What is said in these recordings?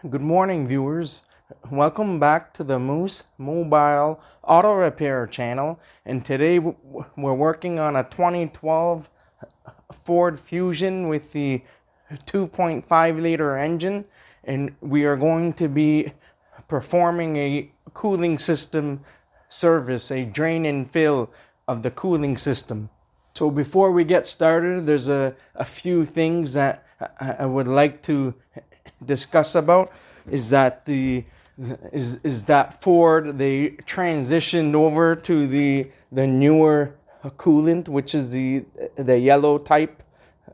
Good morning, viewers. Welcome back to the Moose Mobile Auto Repair channel. And today we're working on a 2012 Ford Fusion with the 2.5 liter engine. And we are going to be performing a cooling system service, a drain and fill of the cooling system. So before we get started, there's a few things that I would like to discuss about. Is that Ford, they transitioned over to the newer coolant, which is the yellow type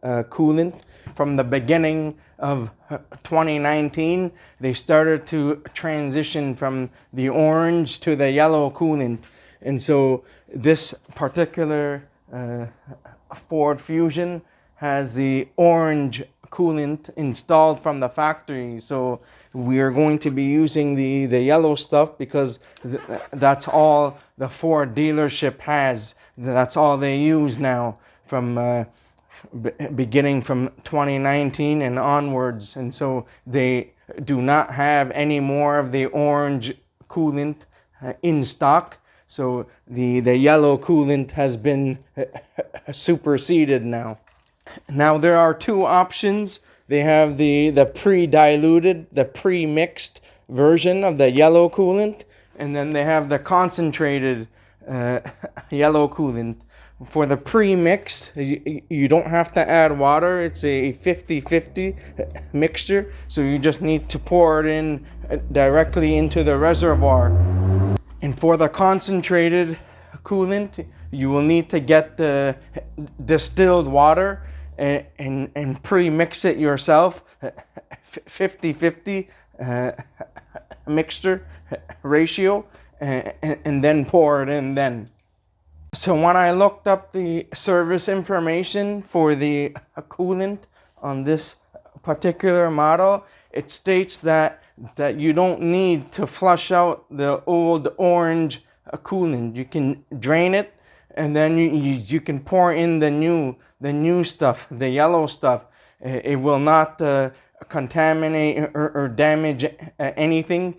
coolant. From the beginning of 2019, they started to transition from the orange to the yellow coolant. And so this particular Ford Fusion has the orange coolant installed from the factory. So we are going to be using the yellow stuff because that's all the Ford dealership has. That's all they use now from beginning from 2019 and onwards. And so they do not have any more of the orange coolant in stock. So the yellow coolant has been superseded now. Now there are two options. They have the pre-diluted, the pre-mixed version of the yellow coolant, and then they have the concentrated yellow coolant. For the pre-mixed, you don't have to add water. It's a 50-50 mixture, so you just need to pour it in directly into the reservoir. And for the concentrated coolant, you will need to get the distilled water and pre-mix it yourself, 50-50 mixture ratio, and then pour it in then. So when I looked up the service information for the coolant on this particular model, it states that you don't need to flush out the old orange coolant. You can drain it, and then you can pour in the new stuff, the yellow stuff. It will not contaminate or damage anything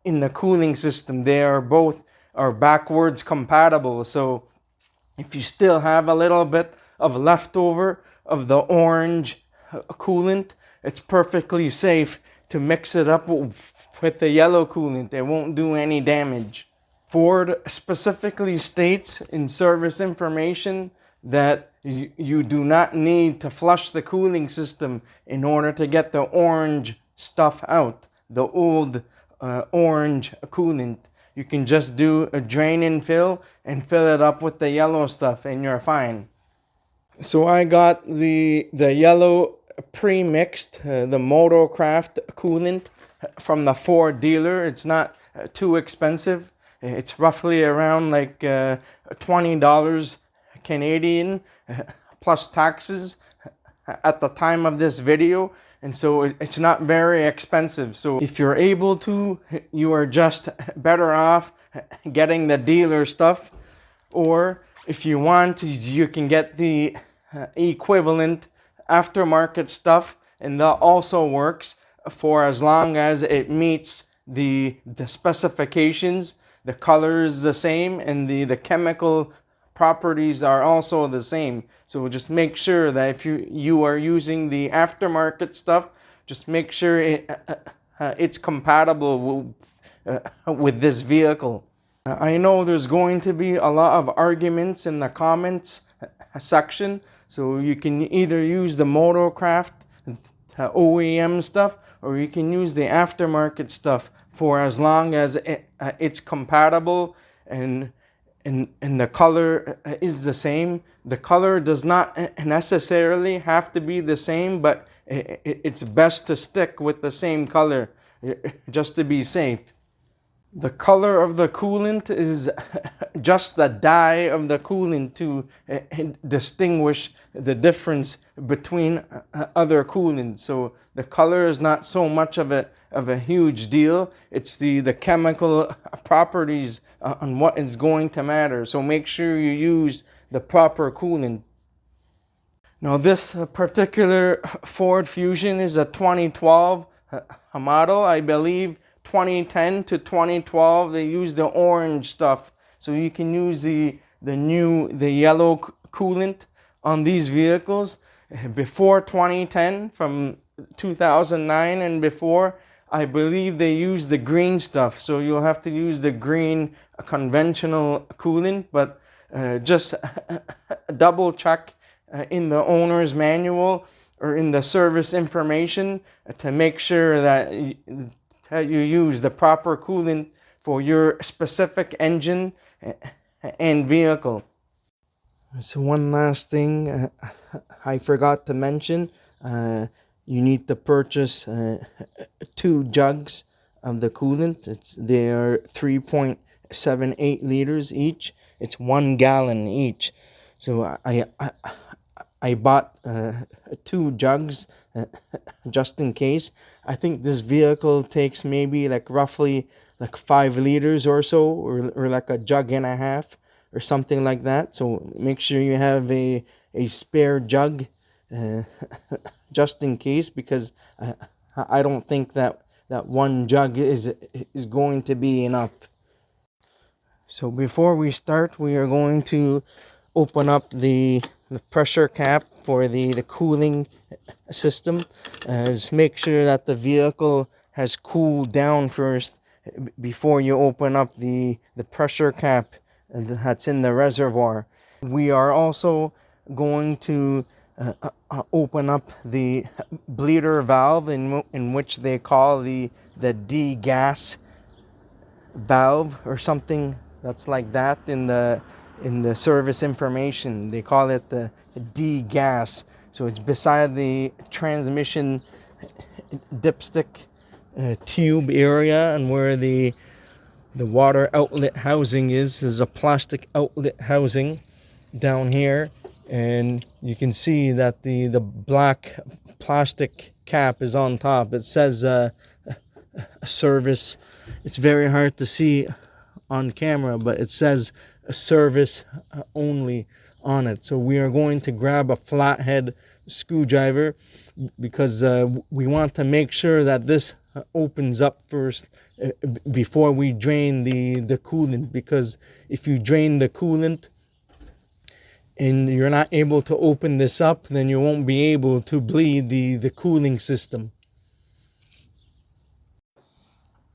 in the cooling system. They are both backwards compatible. So if you still have a little bit of leftover of the orange coolant, it's perfectly safe to mix it up with the yellow coolant. It won't do any damage. Ford specifically states in service information that you do not need to flush the cooling system in order to get the orange stuff out, the old orange coolant. You can just do a drain and fill it up with the yellow stuff, and you're fine. So I got the yellow pre-mixed, the motorcraft coolant from the Ford dealer. It's not too expensive. It's roughly around like $20 Canadian plus taxes at the time of this video. And so it's not very expensive. So if you're able to, you are just better off getting the dealer stuff. Or if you want, you can get the equivalent aftermarket stuff, and that also works for as long as it meets the specifications. The color is the same, and the chemical properties are also the same. So just make sure that if you are using the aftermarket stuff, just make sure it's compatible with this vehicle. I know there's going to be a lot of arguments in the comments section, so you can either use the motorcraft OEM stuff, or you can use the aftermarket stuff for as long as it's compatible and the color is the same. The color does not necessarily have to be the same, but it's best to stick with the same color just to be safe. The color of the coolant is just the dye of the coolant to distinguish the difference between other coolants. So the color is not so much of a huge deal. It's the chemical properties on what is going to matter. So make sure you use the proper coolant. Now this particular Ford Fusion is a 2012 model. I believe 2010 to 2012 they use the orange stuff, so you can use the yellow coolant on these vehicles. Before 2010, from 2009 and before, I believe they use the green stuff, so you'll have to use the green conventional coolant, but just double check in the owner's manual or in the service information to make sure that you use the proper coolant for your specific engine and vehicle. So one last thing I forgot to mention, you need to purchase 2 jugs of the coolant. They are 3.78 liters each. It's 1 gallon each. So I bought 2 jugs just in case. I think this vehicle takes maybe like roughly like 5 liters or so, or like a jug and a half or something like that. So make sure you have a spare jug just in case, because I don't think that 1 jug is going to be enough. So before we start, we are going to open up the pressure cap for the cooling system. Just make sure that the vehicle has cooled down first before you open up the pressure cap that's in the reservoir. We are also going to open up the bleeder valve, in which they call the D-gas valve or something that's like that in the service information. They call it the D-gas. So it's beside the transmission dipstick tube area, and where the water outlet housing is a plastic outlet housing down here, and you can see that the black plastic cap is on top. It says service. It's very hard to see on camera, but it says service only on it. So we are going to grab a flathead screwdriver, because we want to make sure that this opens up first before we drain the coolant, because if you drain the coolant and you're not able to open this up, then you won't be able to bleed the cooling system.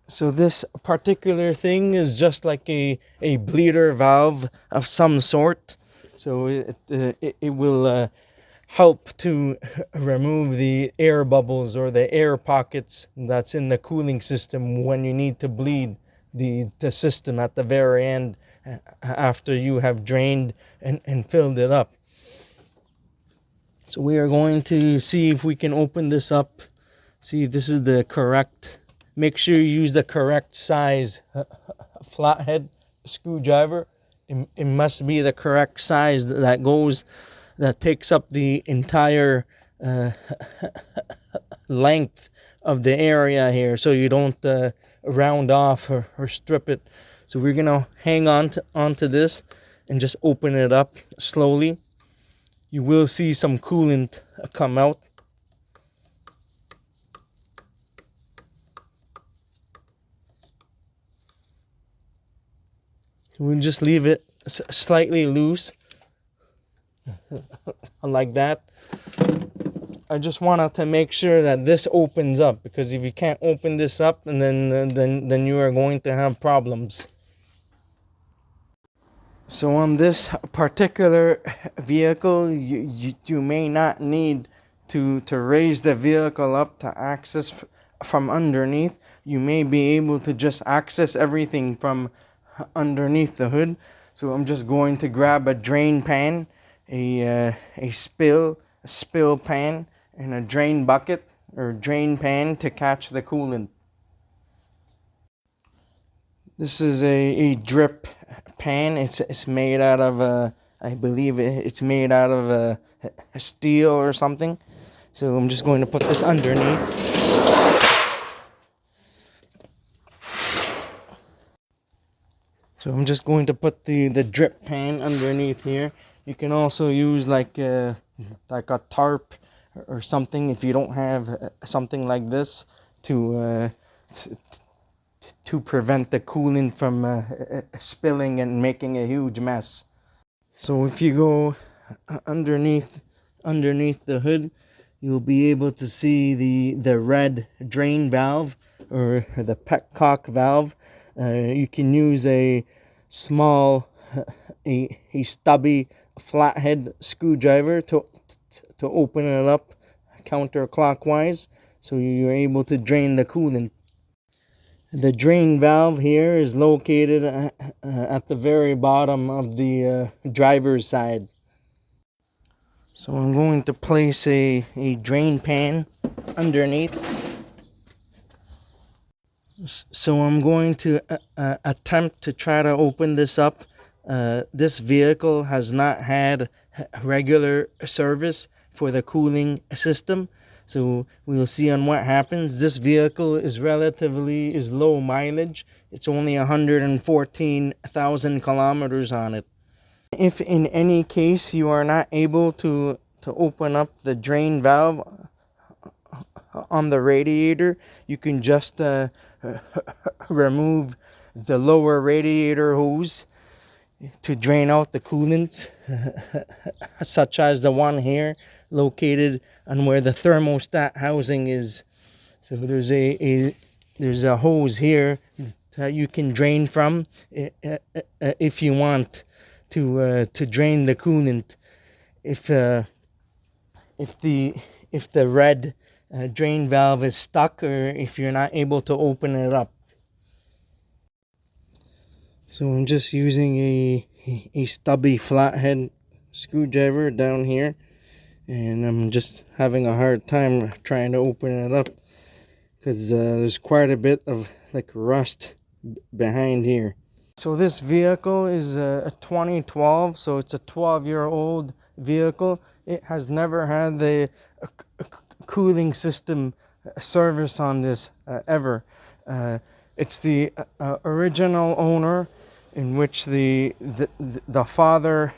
So this particular thing is just like a bleeder valve of some sort. So it will help to remove the air bubbles or the air pockets that's in the cooling system when you need to bleed the system at the very end after you have drained and filled it up. So we are going to see if we can open this up. See if this is the correct. Make sure you use the correct size flathead screwdriver. It must be the correct size that takes up the entire length of the area here, so you don't round off or strip it. So we're gonna hang onto this and just open it up slowly. You will see some coolant come out. We'll just leave it slightly loose like that. I just wanted to make sure that this opens up, because if you can't open this up, and then you are going to have problems. So on this particular vehicle, you may not need to raise the vehicle up to access from underneath. You may be able to just access everything from underneath the hood. So I'm just going to grab a drain pan, a spill pan, and a drain bucket or drain pan to catch the coolant. This is a drip pan. It's made out of I believe it's made out of a steel or something. So I'm just going to put this underneath. So I'm just going to put the drip pan underneath here. You can also use like a tarp or something if you don't have something like this to to prevent the coolant from spilling and making a huge mess. So if you go underneath the hood, you'll be able to see the red drain valve, or the petcock valve. You can use a small a stubby flathead screwdriver to open it up counterclockwise, so you're able to drain the coolant. The drain valve here is located at the very bottom of the driver's side. So I'm going to place a drain pan underneath. So I'm going to attempt to try to open this up. This vehicle has not had regular service for the cooling system. So we'll see on what happens. This vehicle is low mileage. It's only 114,000 kilometers on it. If in any case you are not able to open up the drain valve on the radiator, you can just remove the lower radiator hose to drain out the coolant, such as the one here located on where the thermostat housing is. So there's a hose here that you can drain from if you want to drain the coolant. If the red drain valve is stuck, or if you're not able to open it up. So I'm just using a stubby flathead screwdriver down here, and I'm just having a hard time trying to open it up because there's quite a bit of like rust behind here. So this vehicle is a 2012, so it's a 12-year-old vehicle. It has never had the cooling system service on this ever. It's the original owner, in which the father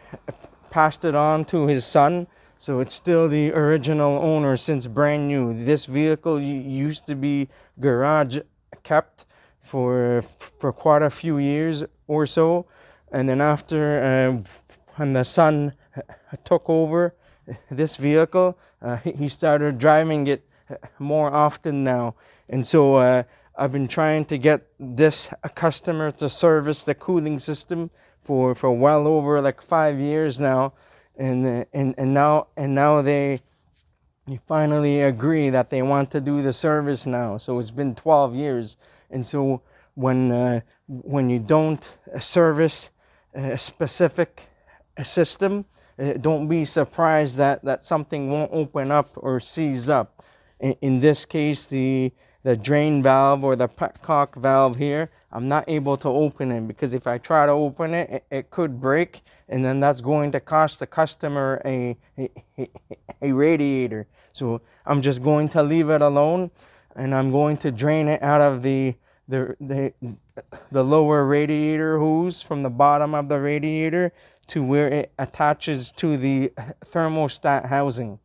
passed it on to his son. So it's still the original owner since brand new. This vehicle used to be garage kept for quite a few years or so, and then after when the son took over this vehicle, he started driving it more often now. And so I've been trying to get this customer to service the cooling system for well over like 5 years now, and now they finally agree that they want to do the service now. So it's been 12 years, and so when you don't service a specific system, don't be surprised that something won't open up or seize up. In this case, the drain valve, or the petcock valve here, I'm not able to open it, because if I try to open it, it could break, and then that's going to cost the customer a radiator. So I'm just going to leave it alone, and I'm going to drain it out of the lower radiator hose from the bottom of the radiator to where it attaches to the thermostat housing.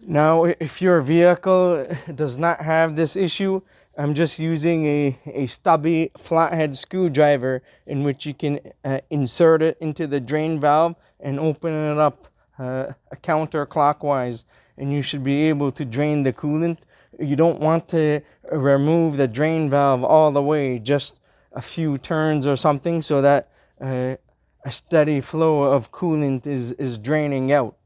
Now, if your vehicle does not have this issue, I'm just using a stubby flathead screwdriver, in which you can insert it into the drain valve and open it up counterclockwise, and you should be able to drain the coolant. You don't want to remove the drain valve all the way, just a few turns or something, so that a steady flow of coolant is draining out.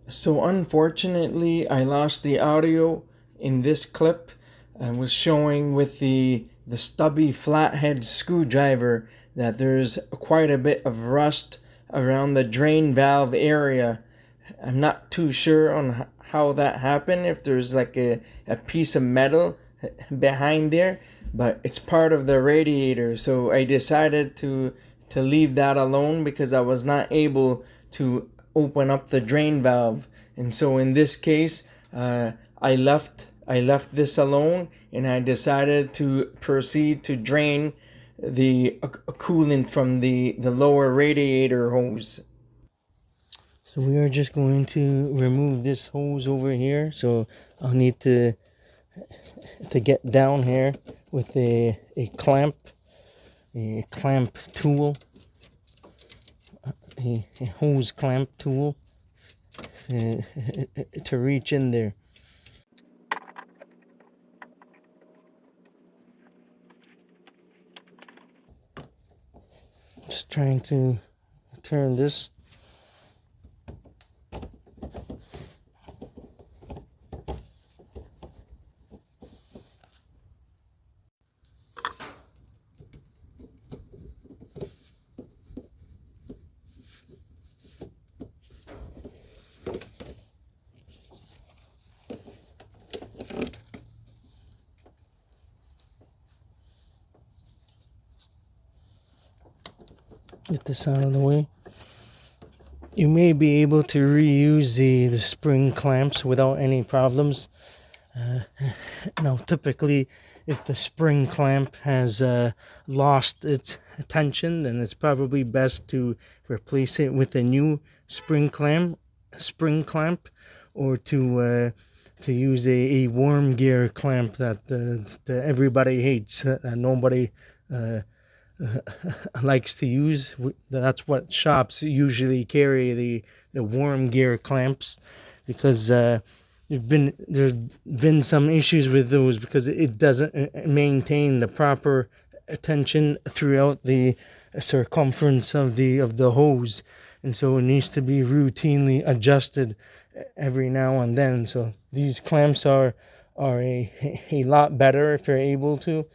So unfortunately, I lost the audio in this clip. I was showing with the stubby flathead screwdriver that there's quite a bit of rust around the drain valve area. I'm not too sure on how that happened, if there's like a piece of metal behind there, but it's part of the radiator. So I decided to leave that alone, because I was not able to open up the drain valve. And so in this case, I left this alone, and I decided to proceed to drain the coolant from the lower radiator hose. So we are just going to remove this hose over here. So I'll need to to get down here with a clamp tool, a hose clamp tool to reach in there. Just trying to turn this. Get this out of the way. You may be able to reuse the spring clamps without any problems. Now, typically, if the spring clamp has lost its tension, then it's probably best to replace it with a new spring clamp, or to use a worm gear clamp that everybody hates. Nobody likes to use. That's what shops usually carry, the worm gear clamps, because there's been some issues with those because it doesn't maintain the proper tension throughout the circumference of the hose, and so it needs to be routinely adjusted every now and then. So these clamps are a lot better if you're able to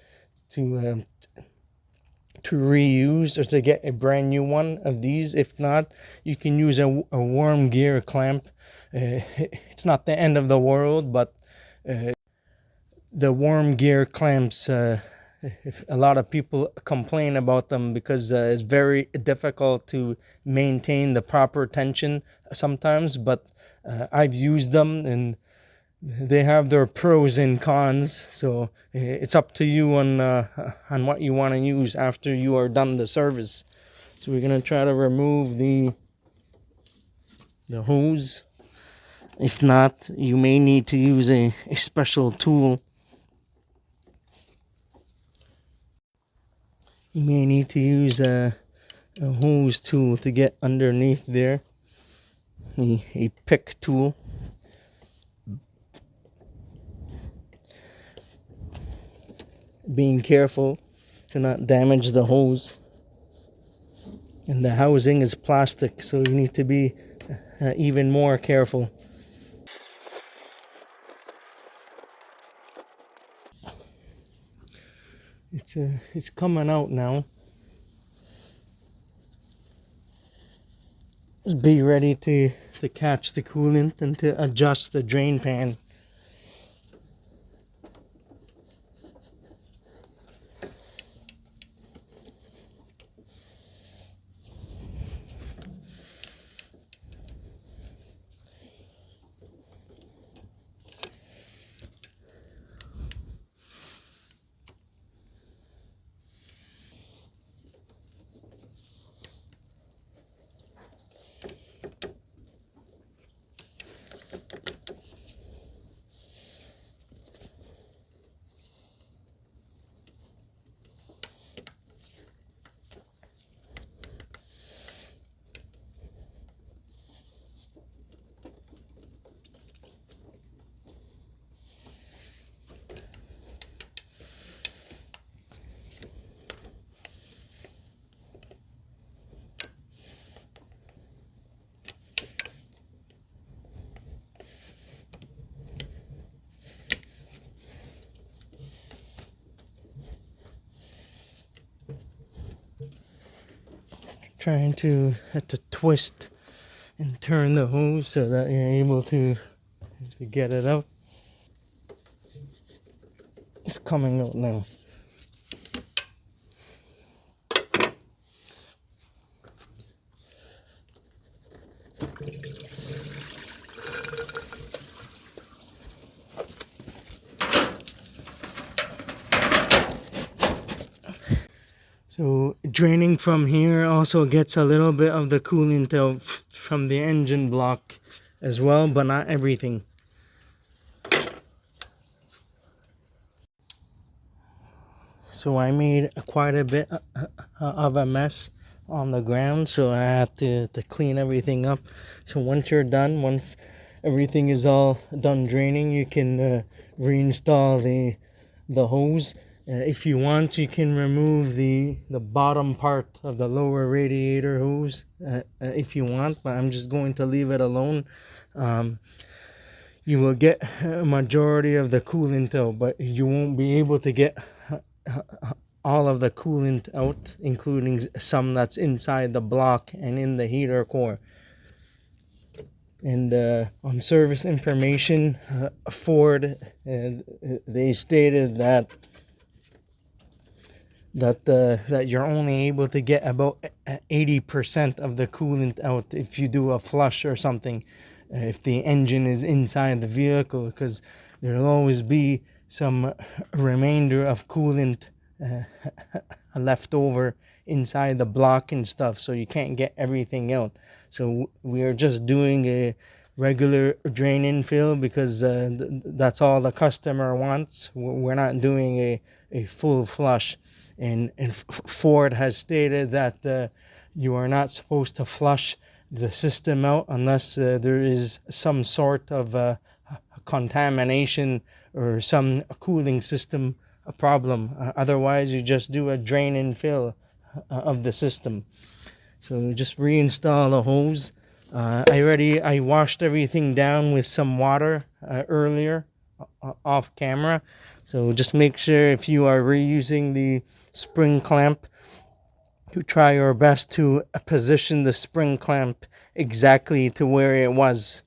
reuse or to get a brand new one of these. If not, you can use a worm gear clamp. It's not the end of the world, but the worm gear clamps, a lot of people complain about them because it's very difficult to maintain the proper tension sometimes, but I've used them and they have their pros and cons, so it's up to you on what you want to use after you are done the service. So we're gonna try to remove the hose. If not, you may need to use a special tool. You may need to use a hose tool to get underneath there, a pick tool. Being careful to not damage the hose. And the housing is plastic, so you need to be even more careful. It's coming out now. Just be ready to catch the coolant and to adjust the drain pan. Trying to twist and turn the hose so that you're able to get it out. It's coming out now. So draining from here also gets a little bit of the coolant out from the engine block as well, but not everything. So I made quite a bit of a mess on the ground, so I had to clean everything up. So once you're done, once everything is all done draining, you can reinstall the hose. If you want, you can remove the bottom part of the lower radiator hose if you want, but I'm just going to leave it alone. You will get a majority of the coolant out, but you won't be able to get all of the coolant out, including some that's inside the block and in the heater core. And on service information, Ford, they stated that you're only able to get about 80% of the coolant out if you do a flush or something, if the engine is inside the vehicle, because there'll always be some remainder of coolant left over inside the block and stuff, so you can't get everything out. So we are just doing a regular drain in fill because that's all the customer wants. We're not doing a full flush. And Ford has stated that you are not supposed to flush the system out unless there is some sort of contamination or some cooling system problem. Otherwise, you just do a drain and fill of the system. So just reinstall the hose. I washed everything down with some water earlier off camera. So just make sure if you are reusing the spring clamp to try your best to position the spring clamp exactly to where it was.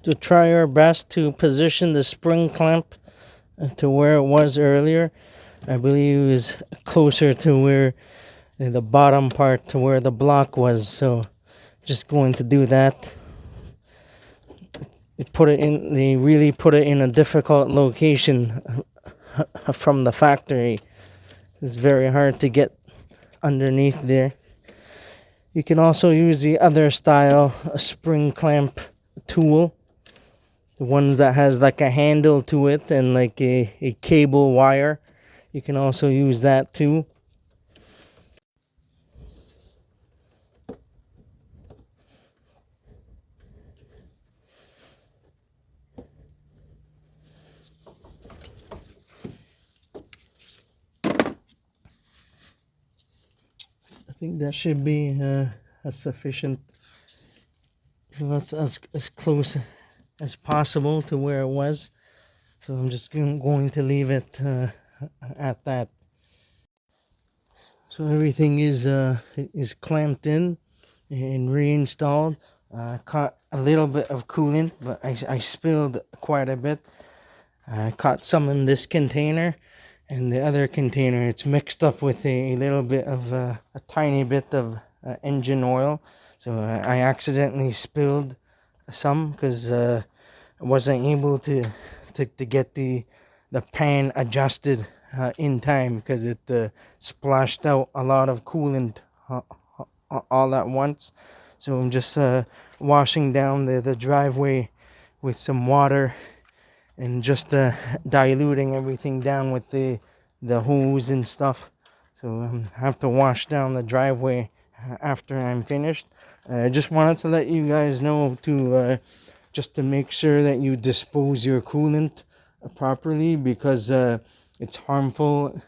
To try our best to position the spring clamp to where it was earlier. I believe it was closer to where the bottom part to where the block was, so just going to do that. They really put it in a difficult location from the factory. It's very hard to get underneath there. You can also use the other style spring clamp tool, the ones that has like a handle to it and like a cable wire. You can also use that too. I think that should be a sufficient. That's as close as possible to where it was. So I'm just going to leave it at that. So everything is clamped in and reinstalled. Caught a little bit of coolant, but I spilled quite a bit. I caught some in this container, and the other container it's mixed up with a little bit of a tiny bit of engine oil. So I accidentally spilled some because I wasn't able to get the pan adjusted in time, because it splashed out a lot of coolant all at once. So I'm just washing down the driveway with some water and just diluting everything down with the hose and stuff. So I have to wash down the driveway after I'm finished. I just wanted to let you guys know to just to make sure that you dispose your coolant properly, because it's harmful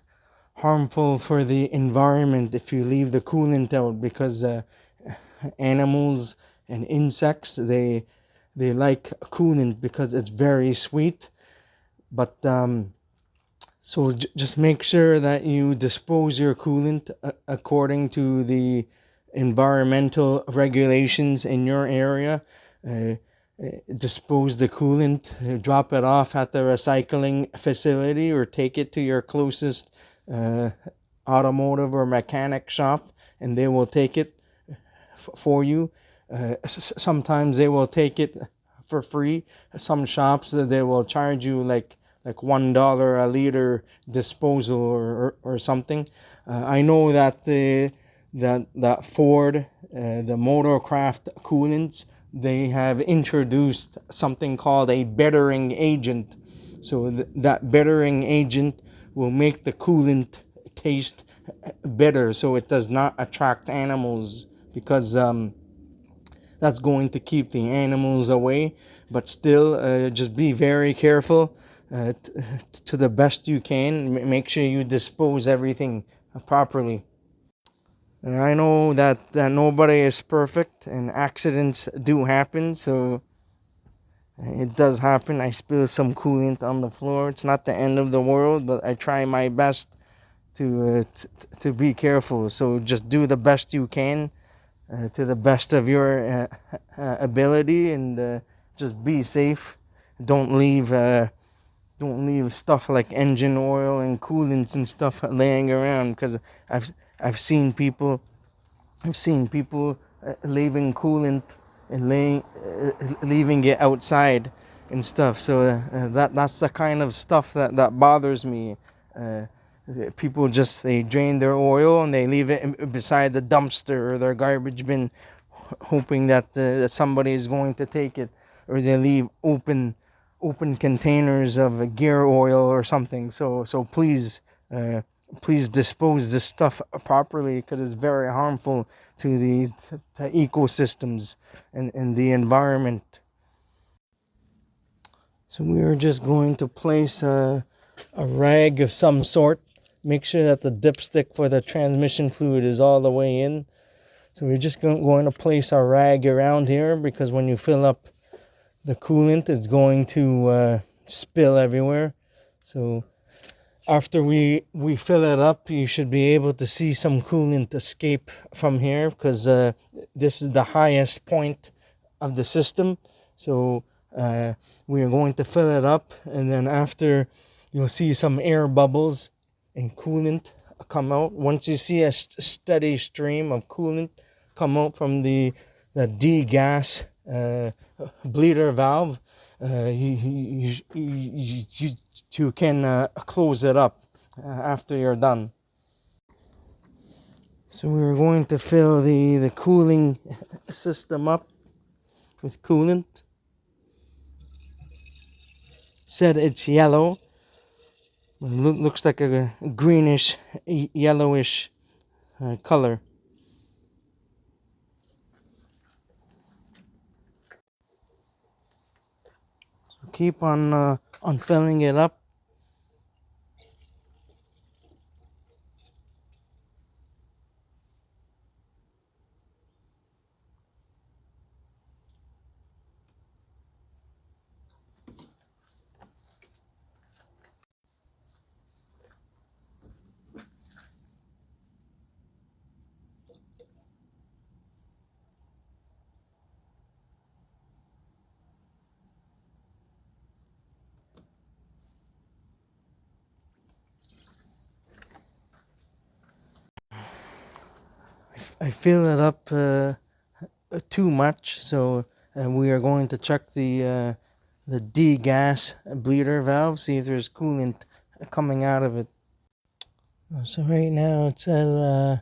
for the environment if you leave the coolant out, because animals and insects, they like coolant because it's very sweet. But so just make sure that you dispose your coolant according to the environmental regulations in your area. Dispose the coolant, drop it off at the recycling facility, or take it to your closest automotive or mechanic shop, and they will take it for you. Sometimes they will take it for free. Some shops they will charge you like $1 a liter disposal or something. I know that that Ford, the motorcraft coolants they have introduced something called a bettering agent. So that bettering agent will make the coolant taste better, so it does not attract animals, because that's going to keep the animals away. But still, just be very careful, to the best you can. Make sure you dispose everything properly. And I know that nobody is perfect and accidents do happen, so it does happen. I spilled some coolant on the floor. It's not the end of the world, but I try my best to be careful. So just do the best you can, to the best of your ability, and just be safe. Don't leave stuff like engine oil and coolants and stuff laying around, because I've seen people leaving coolant and leaving it outside and stuff. So that's the kind of stuff that bothers me. Uh, People just, they drain their oil and they leave it beside the dumpster or their garbage bin, hoping that somebody is going to take it, or they leave open containers of gear oil or something. So please, please dispose this stuff properly, because it's very harmful to the ecosystems and the environment. So we are just going to place a rag of some sort. Make sure that the dipstick for the transmission fluid is all the way in. So we're just going to place our rag around here, because when you fill up the coolant, it's going to spill everywhere. So after we fill it up, you should be able to see some coolant escape from here, because this is the highest point of the system. So we are going to fill it up, and then after, you'll see some air bubbles and coolant come out. Once you see a steady stream of coolant come out from the degas bleeder valve, you can close it up after you're done. So we're going to fill the cooling system up with coolant. Said it's yellow. It looks like a greenish, yellowish color. So keep on filling it up. I fill it up too much, so we are going to check the degas bleeder valve, see if there's coolant coming out of it. So right now it says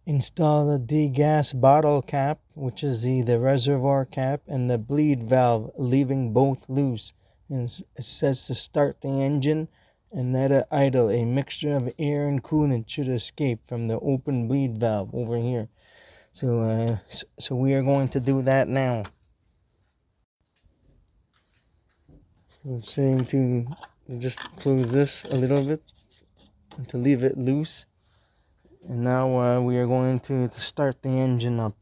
install the degas bottle cap, which is the reservoir cap, and the bleed valve, leaving both loose. And it says to start the engine and let it idle. A mixture of air and coolant should escape from the open bleed valve over here. So we are going to do that now. I'm saying to just close this a little bit and to leave it loose. And now we are going to start the engine up.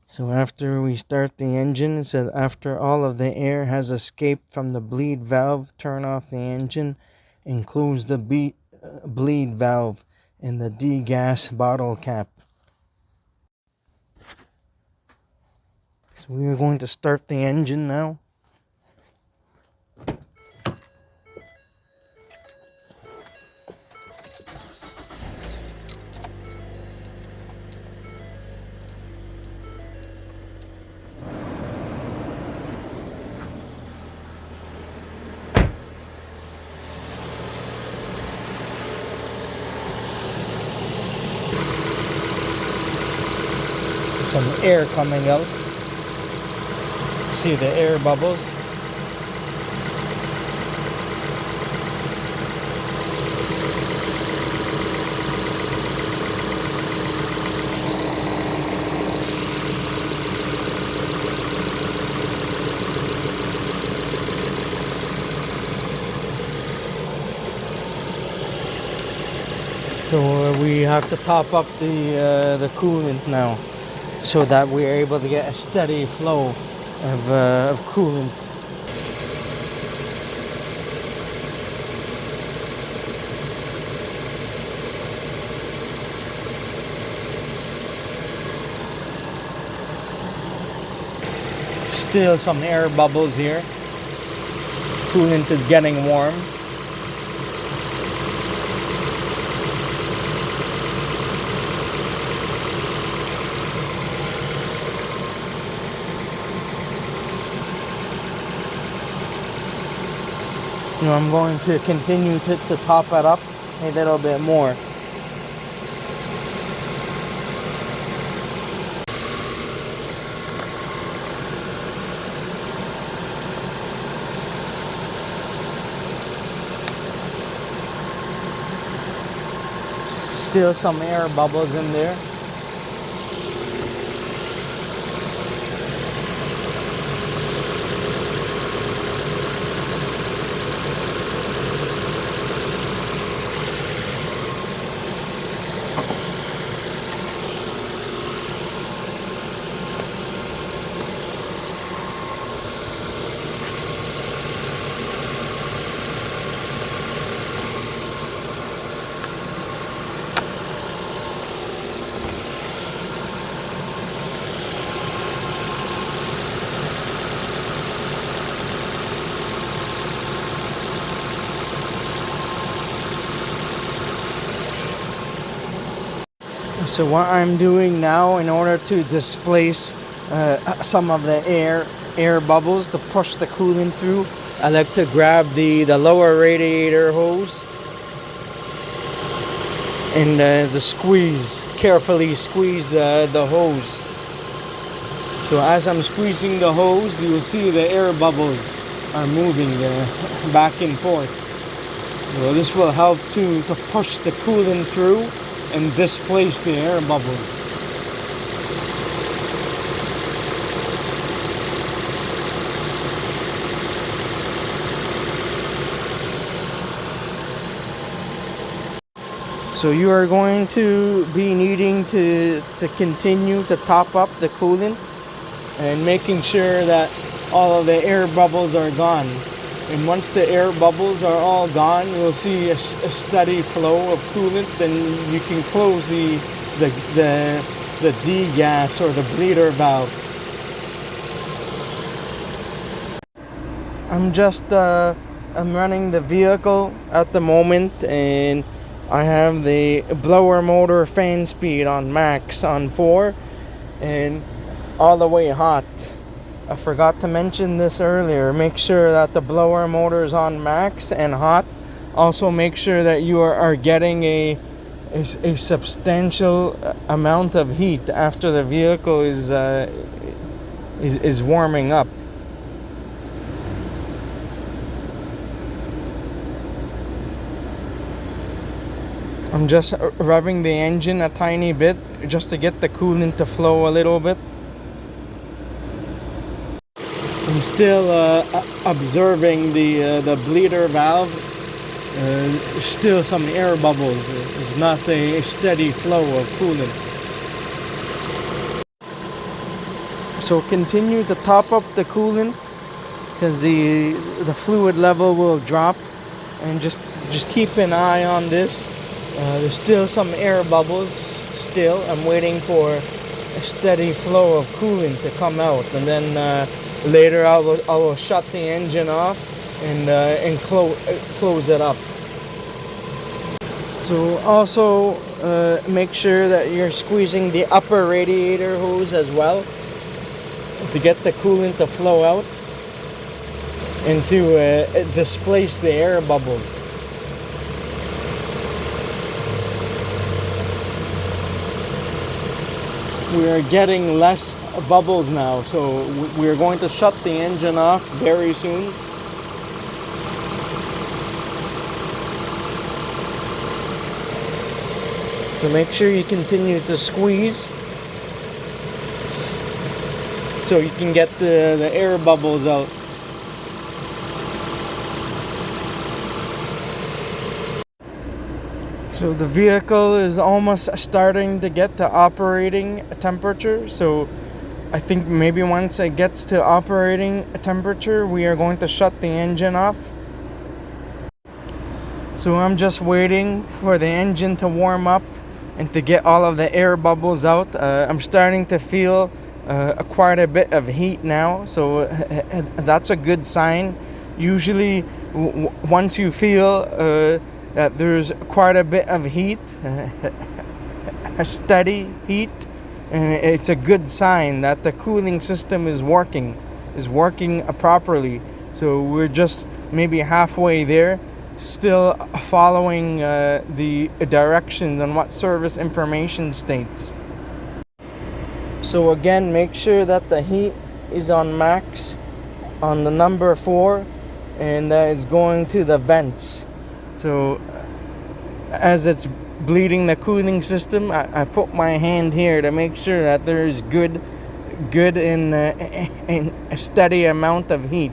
So after we start the engine, it said after all of the air has escaped from the bleed valve, turn off the engine and close the bleed valve and the degas bottle cap. So we are going to start the engine now. Some air coming out. See the air bubbles? So we have to top up the coolant now, so that we're able to get a steady flow of coolant. Still some air bubbles here. Coolant is getting warm. I'm going to continue to top it up a little bit more. Still some air bubbles in there. So what I'm doing now, in order to displace some of the air bubbles to push the coolant through, I like to grab the lower radiator hose and carefully squeeze the hose. So as I'm squeezing the hose, you'll see the air bubbles are moving back and forth. So this will help to push the coolant through and displace the air bubbles. So you are going to be needing to continue to top up the coolant and making sure that all of the air bubbles are gone. And once the air bubbles are all gone, you'll see a steady flow of coolant. Then you can close the degas or the bleeder valve. I'm running the vehicle at the moment, and I have the blower motor fan speed on max on 4 and all the way hot. I forgot to mention this earlier. Make sure that the blower motor is on max and hot. Also make sure that you are getting a substantial amount of heat after the vehicle is warming up. I'm just revving the engine a tiny bit just to get the coolant to flow a little bit. I'm still observing the bleeder valve. Still some air bubbles. It's not a steady flow of coolant. So continue to top up the coolant, because the fluid level will drop, and just keep an eye on this. There's still some air bubbles. Still, I'm waiting for a steady flow of coolant to come out, and then later I will shut the engine off and close it up. So also make sure that you're squeezing the upper radiator hose as well to get the coolant to flow out and to displace the air bubbles. we are getting less bubbles now, so we are going to shut the engine off very soon. So make sure you continue to squeeze so you can get the air bubbles out. So the vehicle is almost starting to get to operating temperature, so I think maybe once it gets to operating temperature, we are going to shut the engine off. So I'm just waiting for the engine to warm up and to get all of the air bubbles out. I'm starting to feel quite a bit of heat now, so that's a good sign. Usually once you feel that there's quite a bit of heat, a steady heat, and it's a good sign that the cooling system is working properly. So we're just maybe halfway there, still following the directions on what service information states. So again, make sure that the heat is on max on the number 4, and that is going to the vents. So as it's bleeding the cooling system, I put my hand here to make sure that there's good in a steady amount of heat.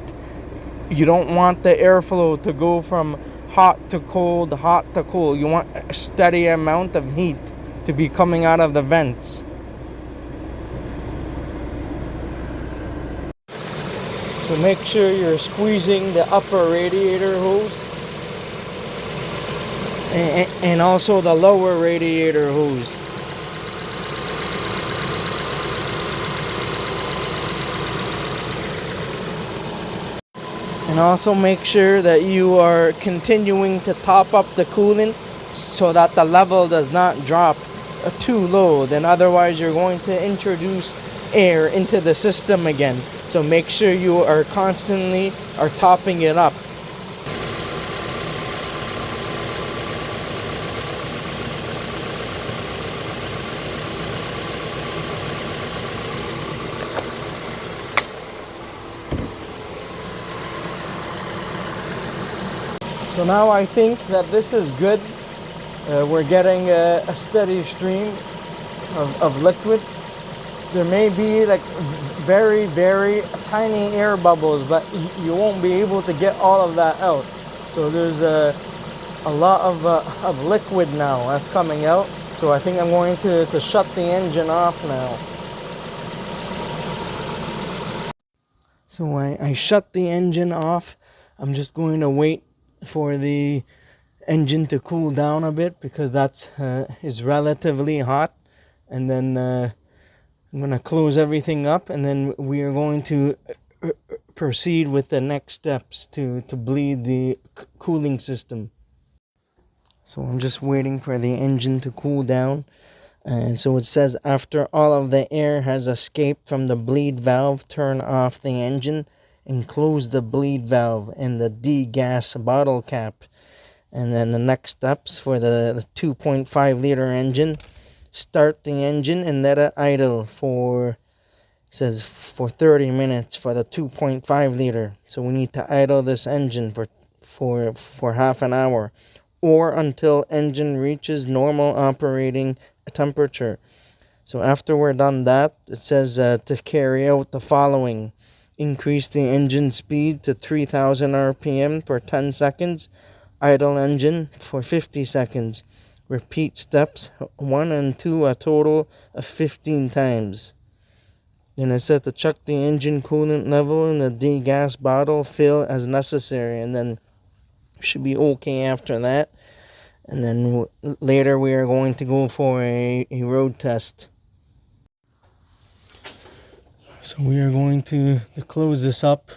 You don't want the airflow to go from hot to cold, hot to cool. You want a steady amount of heat to be coming out of the vents. So make sure you're squeezing the upper radiator hose and also the lower radiator hose. And also make sure that you are continuing to top up the coolant so that the level does not drop too low. Then otherwise you're going to introduce air into the system again. So make sure you are constantly topping it up. So now I think that this is good. We're getting a steady stream of liquid. There may be like very, very tiny air bubbles, but you won't be able to get all of that out. So there's a lot of liquid now that's coming out. So I think I'm going to shut the engine off now. So I shut the engine off. I'm just going to wait for the engine to cool down a bit because that's is relatively hot, and then I'm going to close everything up, and then we are going to proceed with the next steps to bleed the cooling system. So I'm just waiting for the engine to cool down. And so it says, after all of the air has escaped from the bleed valve, turn off the engine and close the bleed valve and the degas bottle cap. And then the next steps for the 2.5 liter engine: start the engine and let it idle for 30 minutes for the 2.5 liter. So we need to idle this engine for half an hour, or until engine reaches normal operating temperature. So after we're done that, it says to carry out the following: increase the engine speed to 3000 RPM for 10 seconds, idle engine for 50 seconds. Repeat steps 1 and 2 a total of 15 times. Then it said to check the engine coolant level in the degas bottle, fill as necessary, and then should be okay after that. And then later we are going to go for a road test. So we are going to close this up.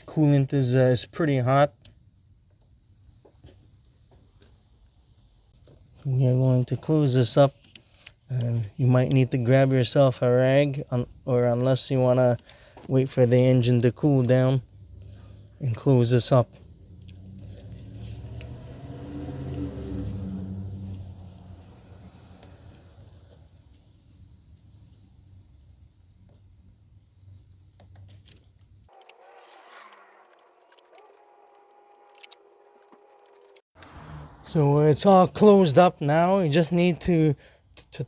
Coolant is pretty hot. We are going to close this up. You might need to grab yourself a rag, or unless you want to wait for the engine to cool down, and close this up. So it's all closed up now. You just need to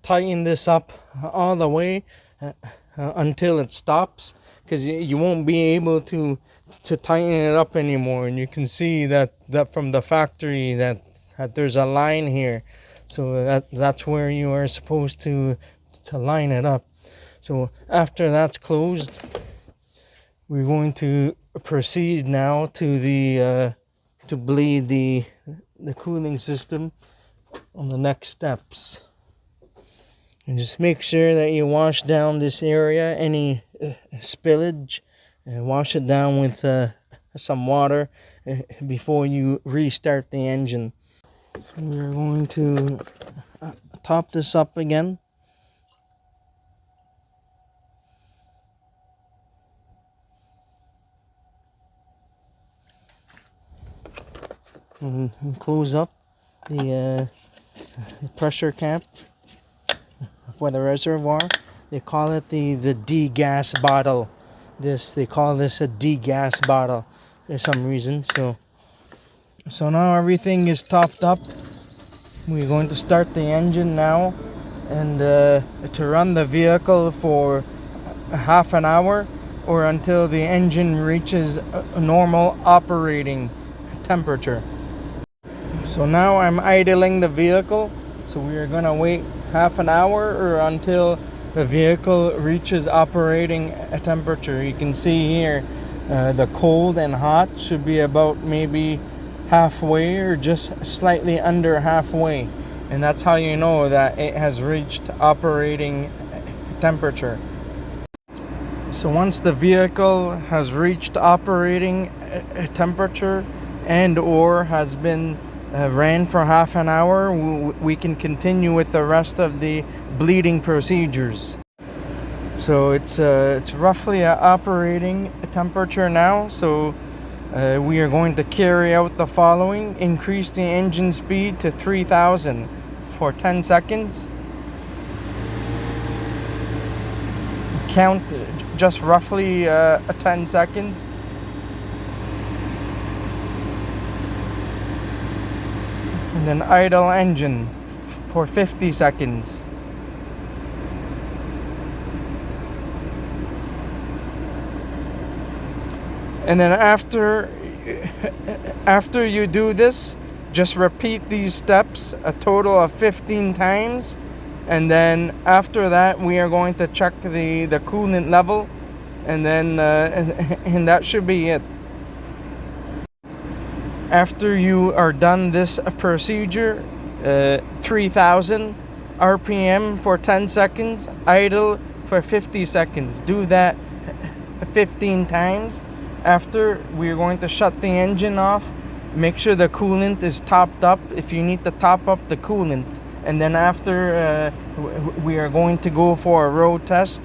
tighten this up all the way until it stops, because you won't be able to tighten it up anymore. And you can see that from the factory that there's a line here, so that's where you are supposed to line it up. So after that's closed, we're going to proceed now to the to bleed the cooling system on the next steps. And just make sure that you wash down this area, any spillage, and wash it down with some water before you restart the engine. So we're going to top this up again. And close up the pressure cap for the reservoir. They call it the D-gas bottle. They call this a D-gas bottle for some reason. So now everything is topped up. We're going to start the engine now, and to run the vehicle for half an hour or until the engine reaches a normal operating temperature. So now I'm idling the vehicle. So we are going to wait half an hour or until the vehicle reaches operating temperature. You can see here the cold and hot should be about maybe halfway or just slightly under halfway. And that's how you know that it has reached operating temperature. So once the vehicle has reached operating temperature and or has been ran for half an hour, we can continue with the rest of the bleeding procedures. So it's roughly at operating temperature now. So we are going to carry out the following: increase the engine speed to 3,000 for 10 seconds. Count just roughly 10 seconds. And then idle engine for 50 seconds. And then after you do this, just repeat these steps a total of 15 times. And then after that, we are going to check the coolant level, and then and that should be it. After you are done this procedure, 3,000 RPM for 10 seconds, idle for 50 seconds. Do that 15 times. After, we are going to shut the engine off. Make sure the coolant is topped up if you need to top up the coolant. And then after, we are going to go for a road test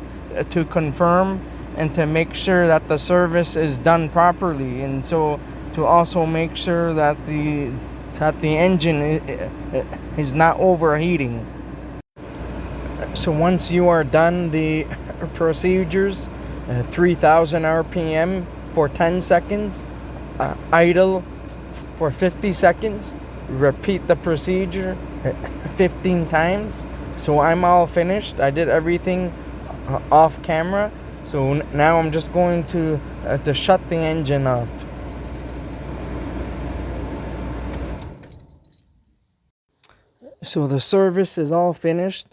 to confirm and to make sure that the service is done properly. And so to also make sure that the engine is not overheating. So once you are done the procedures, 3,000 RPM for 10 seconds, idle for 50 seconds, repeat the procedure 15 times. So I'm all finished. I did everything off camera. So now I'm just going to shut the engine off. So the service is all finished.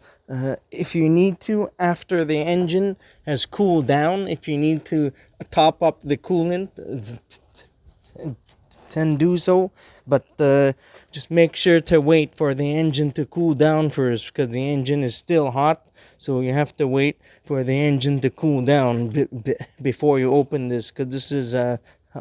If you need to, after the engine has cooled down, if you need to top up the coolant, then do so. But just make sure to wait for the engine to cool down first, because the engine is still hot. So you have to wait for the engine to cool down before you open this, because this is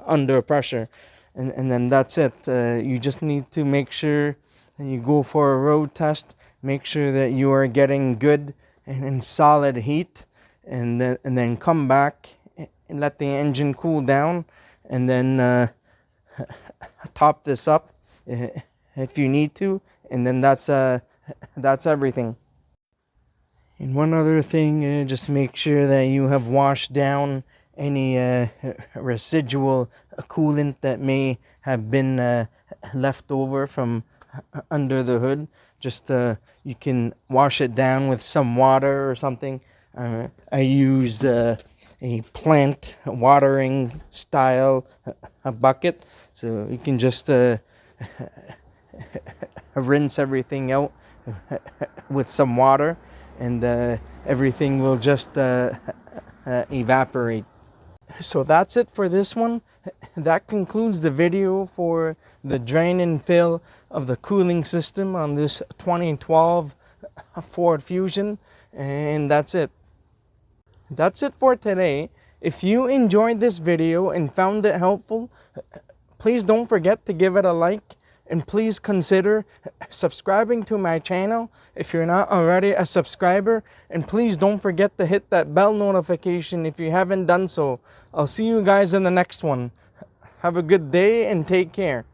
under pressure. And then that's it. You just need to make sure you go for a road test. Make sure that you are getting good and solid heat, and then come back and let the engine cool down, and then top this up if you need to, and then that's everything. And one other thing, just make sure that you have washed down any residual coolant that may have been left over from under the hood. Just you can wash it down with some water or something. I used a plant watering style a bucket, so you can just rinse everything out with some water, and everything will just evaporate. So that's it for this one. That concludes the video for the drain and fill of the cooling system on this 2012 Ford Fusion. And that's it. That's it for today. If you enjoyed this video and found it helpful, please don't forget to give it a like. And please consider subscribing to my channel if you're not already a subscriber. And please don't forget to hit that bell notification if you haven't done so. I'll see you guys in the next one. Have a good day and take care.